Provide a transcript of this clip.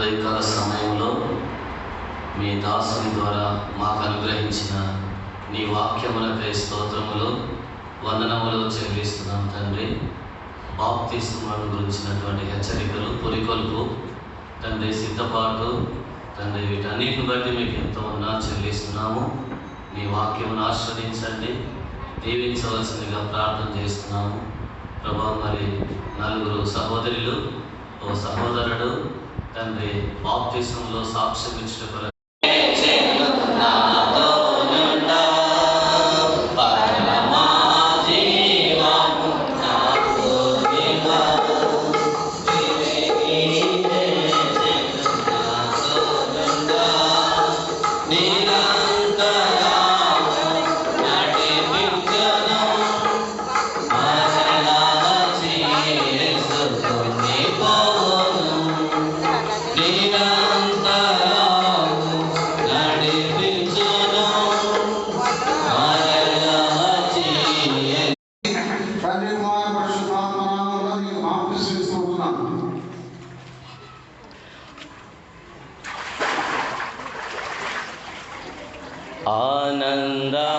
ఉదయకాల సమయంలో మీ దాసుని ద్వారా మాకు అనుగ్రహించిన నీ వాక్యములకై స్తోత్రములు వందనములు చెల్లిస్తున్నాం తండ్రి. బాప్తిస్మను గురించినటువంటి హెచ్చరికలు, పొరికొల్పు తండ్రి, సిద్ధపాటు తండ్రి, వీటన్నిటిని బట్టి మీకు ఎంతో చెల్లిస్తున్నాము. మీ వాక్యమును ఆస్వాదించండి, దీవించవలసిందిగా ప్రార్థన చేస్తున్నాము ప్రభా. మరి నలుగురు సహోదరులు, ఓ సహోదరుడు తండ్రి బాప్తిస్మంలో సాక్ష్యం ఇచ్చిన ఆనంద